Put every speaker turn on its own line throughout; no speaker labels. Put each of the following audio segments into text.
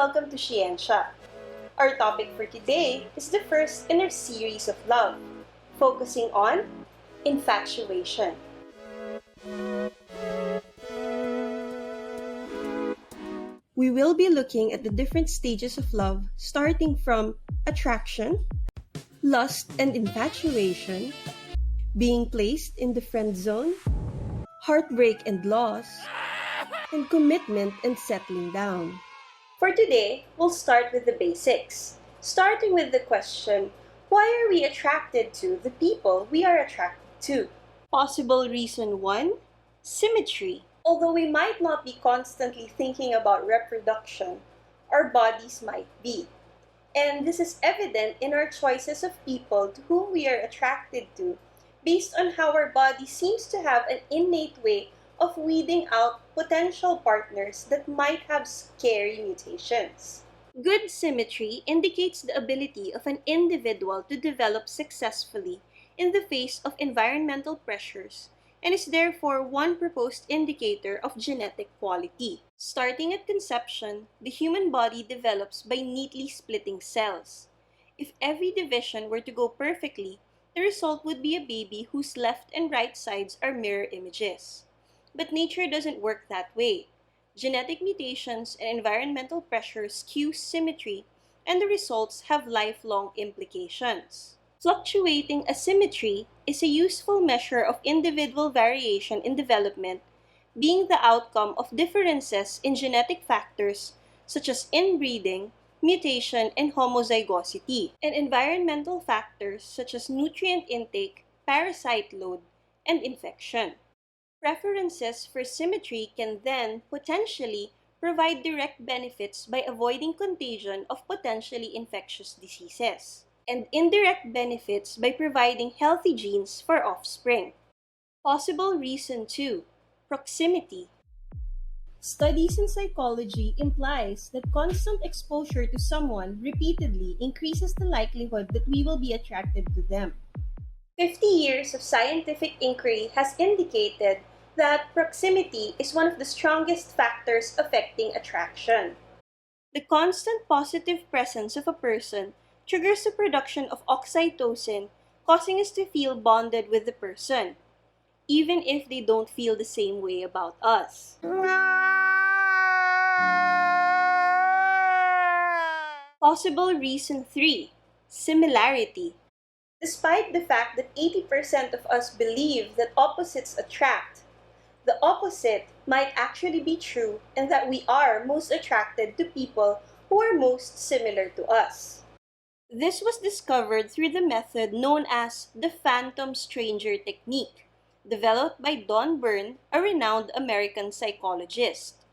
welcome to SHE-ensya. Our topic for today is the first in our series of love, focusing on infatuation. We will be looking at the different stages of love, starting from attraction, lust and infatuation, being placed in the friend zone, heartbreak and loss, and commitment and settling down. For today, we'll start with the basics, starting with the question, why are we attracted to the people we are attracted to? Possible reason 1, symmetry. Although we might not be constantly thinking about reproduction, our bodies might be. And this is evident in our choices of people to whom we are attracted to, based on how our body seems to have an innate way of weeding out potential partners that might have scary mutations. Good symmetry indicates the ability of an individual to develop successfully in the face of environmental pressures and is therefore one proposed indicator of genetic quality. Starting at conception, the human body develops by neatly splitting cells. If every division were to go perfectly, the result would be a baby whose left and right sides are mirror images. But nature doesn't work that way. Genetic mutations and environmental pressures skew symmetry, and the results have lifelong implications. Fluctuating asymmetry is a useful measure of individual variation in development, being the outcome of differences in genetic factors such as inbreeding, mutation, and homozygosity, and environmental factors such as nutrient intake, parasite load, and infection. Preferences for symmetry can then, potentially, provide direct benefits by avoiding contagion of potentially infectious diseases, and indirect benefits by providing healthy genes for offspring. Possible reason 2, proximity. Studies in psychology implies that constant exposure to someone repeatedly increases the likelihood that we will be attracted to them. 50 years of scientific inquiry has indicated that proximity is one of the strongest factors affecting attraction. The constant positive presence of a person triggers the production of oxytocin, causing us to feel bonded with the person, even if they don't feel the same way about us. Possible reason 3, similarity. Despite the fact that 80% of us believe that opposites attract, the opposite might actually be true and that we are most attracted to people who are most similar to us. This was discovered through the method known as the phantom stranger technique, developed by Don Byrne, a renowned American psychologist.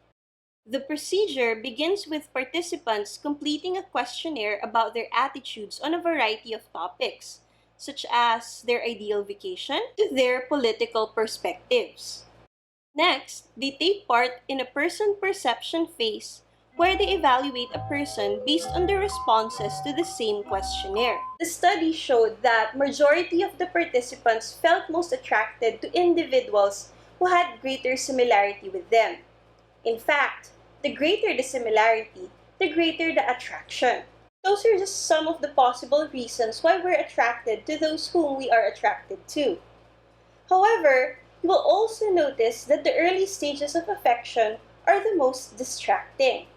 The procedure begins with participants completing a questionnaire about their attitudes on a variety of topics, such as their ideal vacation to their political perspectives. Next, they take part in a person perception phase where they evaluate a person based on their responses to the same questionnaire. The study showed that majority of the participants felt most attracted to individuals who had greater similarity with them. In fact, the greater the similarity, the greater the attraction. Those are just some of the possible reasons why we're attracted to those whom we are attracted to. However, you will also notice that the early stages of affection are the most distracting.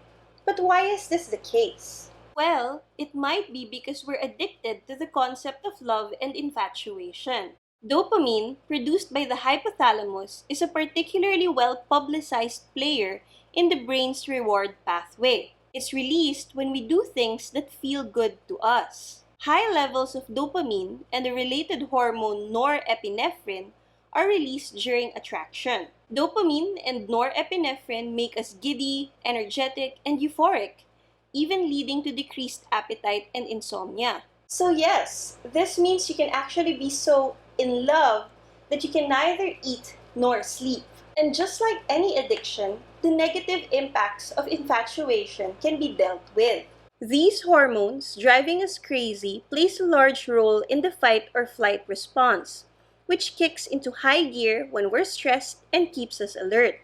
But why is this the case? Well, it might be because we're addicted to the concept of love and infatuation. Dopamine, produced by the hypothalamus, is a particularly well-publicized player in the brain's reward pathway. It's released when we do things that feel good to us. High levels of dopamine and the related hormone norepinephrine are released during attraction. Dopamine and norepinephrine make us giddy, energetic, and euphoric, even leading to decreased appetite and insomnia. So yes, this means you can actually be so in love that you can neither eat nor sleep. And just like any addiction, the negative impacts of infatuation can be dealt with. These hormones, driving us crazy, plays a large role in the fight or flight response, which kicks into high gear when we're stressed and keeps us alert.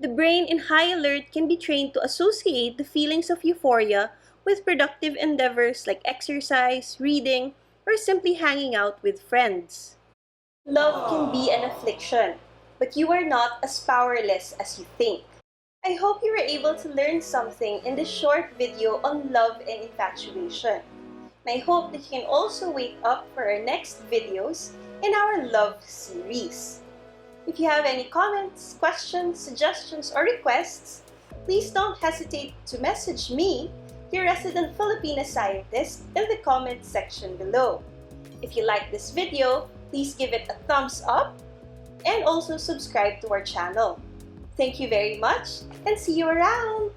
The brain in high alert can be trained to associate the feelings of euphoria with productive endeavors like exercise, reading, or simply hanging out with friends. Love can be an affliction, but you are not as powerless as you think. I hope you were able to learn something in this short video on love and infatuation. And I hope that you can also wait up for our next videos in our love series. If you have any comments, questions, suggestions, or requests, please don't hesitate to message me, your resident Filipina scientist, in the comment section below. If you like this video, please give it a thumbs up and also subscribe to our channel. Thank you very much and see you around!